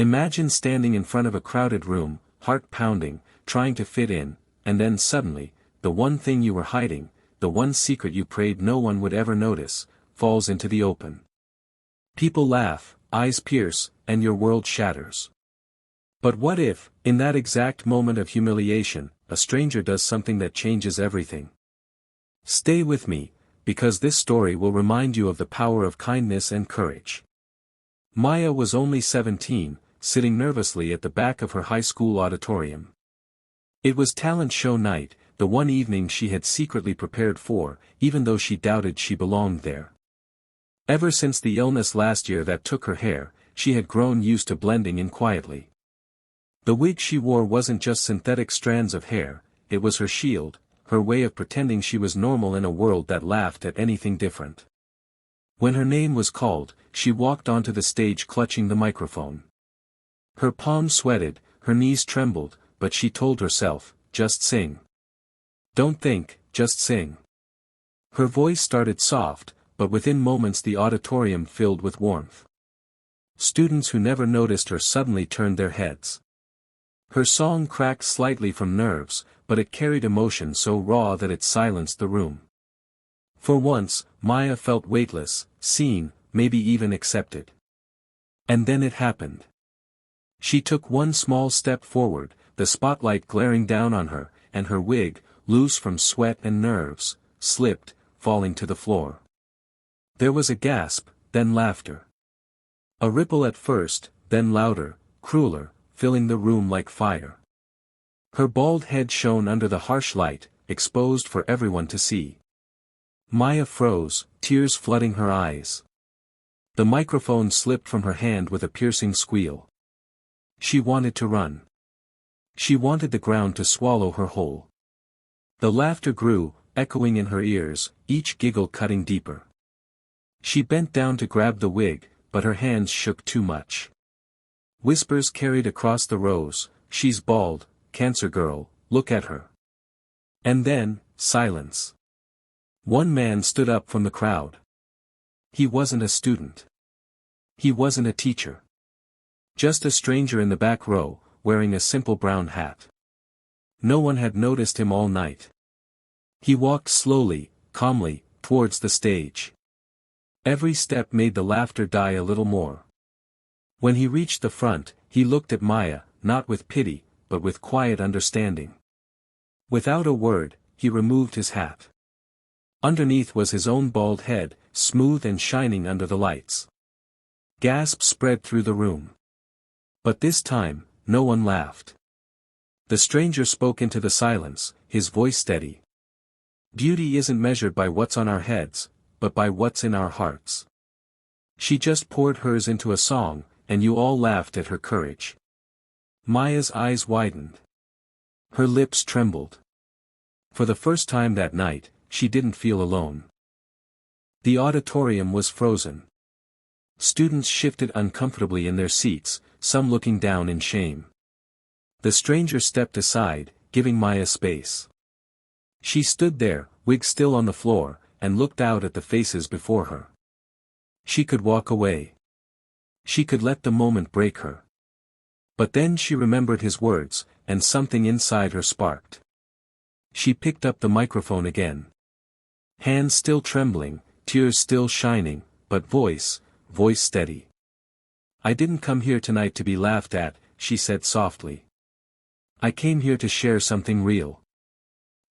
Imagine standing in front of a crowded room, heart pounding, trying to fit in, and then suddenly, the one thing you were hiding, the one secret you prayed no one would ever notice, falls into the open. People laugh, eyes pierce, and your world shatters. But what if, in that exact moment of humiliation, a stranger does something that changes everything? Stay with me, because this story will remind you of the power of kindness and courage. Maya was only 17, sitting nervously at the back of her high school auditorium. It was talent show night, the one evening she had secretly prepared for, even though she doubted she belonged there. Ever since the illness last year that took her hair, she had grown used to blending in quietly. The wig she wore wasn't just synthetic strands of hair, it was her shield, her way of pretending she was normal in a world that laughed at anything different. When her name was called, she walked onto the stage clutching the microphone. Her palms sweated, her knees trembled, but she told herself, just sing. Don't think, just sing. Her voice started soft, but within moments the auditorium filled with warmth. Students who never noticed her suddenly turned their heads. Her song cracked slightly from nerves, but it carried emotion so raw that it silenced the room. For once, Maya felt weightless, seen, maybe even accepted. And then it happened. She took one small step forward, the spotlight glaring down on her, and her wig, loose from sweat and nerves, slipped, falling to the floor. There was a gasp, then laughter. A ripple at first, then louder, crueler, filling the room like fire. Her bald head shone under the harsh light, exposed for everyone to see. Maya froze, tears flooding her eyes. The microphone slipped from her hand with a piercing squeal. She wanted to run. She wanted the ground to swallow her whole. The laughter grew, echoing in her ears, each giggle cutting deeper. She bent down to grab the wig, but her hands shook too much. Whispers carried across the rows, "She's bald, cancer girl, look at her." And then, silence. One man stood up from the crowd. He wasn't a student. He wasn't a teacher. Just a stranger in the back row, wearing a simple brown hat. No one had noticed him all night. He walked slowly, calmly, towards the stage. Every step made the laughter die a little more. When he reached the front, he looked at Maya, not with pity, but with quiet understanding. Without a word, he removed his hat. Underneath was his own bald head, smooth and shining under the lights. Gasps spread through the room. But this time, no one laughed. The stranger spoke into the silence, his voice steady. Beauty isn't measured by what's on our heads, but by what's in our hearts. She just poured hers into a song, and you all laughed at her courage. Maya's eyes widened. Her lips trembled. For the first time that night, she didn't feel alone. The auditorium was frozen. Students shifted uncomfortably in their seats, some looking down in shame. The stranger stepped aside, giving Maya space. She stood there, wig still on the floor, and looked out at the faces before her. She could walk away. She could let the moment break her. But then she remembered his words, and something inside her sparked. She picked up the microphone again. Hands still trembling, tears still shining, but voice steady. "I didn't come here tonight to be laughed at," she said softly. "I came here to share something real.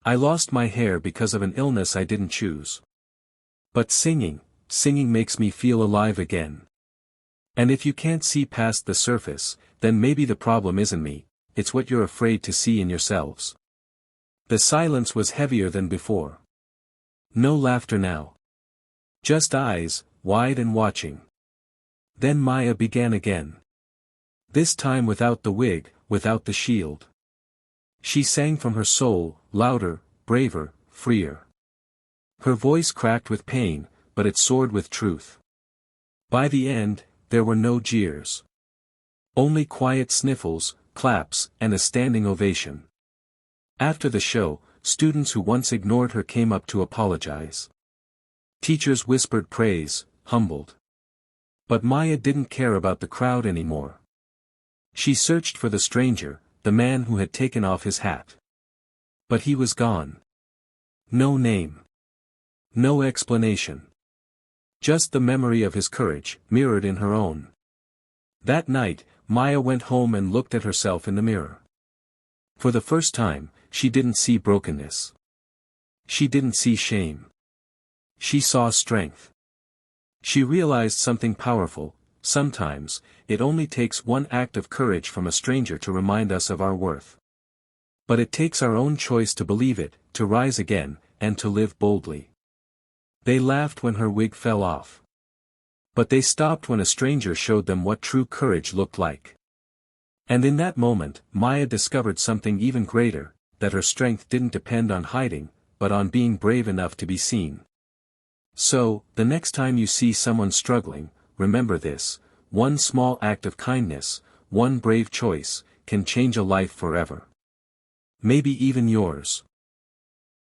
I lost my hair because of an illness I didn't choose. But singing makes me feel alive again. And if you can't see past the surface, then maybe the problem isn't me, it's what you're afraid to see in yourselves." The silence was heavier than before. No laughter now. Just eyes, wide and watching. Then Maya began again. This time without the wig, without the shield. She sang from her soul, louder, braver, freer. Her voice cracked with pain, but it soared with truth. By the end, there were no jeers. Only quiet sniffles, claps, and a standing ovation. After the show, students who once ignored her came up to apologize. Teachers whispered praise, humbled. But Maya didn't care about the crowd anymore. She searched for the stranger, the man who had taken off his hat. But he was gone. No name. No explanation. Just the memory of his courage, mirrored in her own. That night, Maya went home and looked at herself in the mirror. For the first time, she didn't see brokenness. She didn't see shame. She saw strength. She realized something powerful: sometimes, it only takes one act of courage from a stranger to remind us of our worth. But it takes our own choice to believe it, to rise again, and to live boldly. They laughed when her wig fell off. But they stopped when a stranger showed them what true courage looked like. And in that moment, Maya discovered something even greater, that her strength didn't depend on hiding, but on being brave enough to be seen. So, the next time you see someone struggling, remember this: one small act of kindness, one brave choice, can change a life forever. Maybe even yours.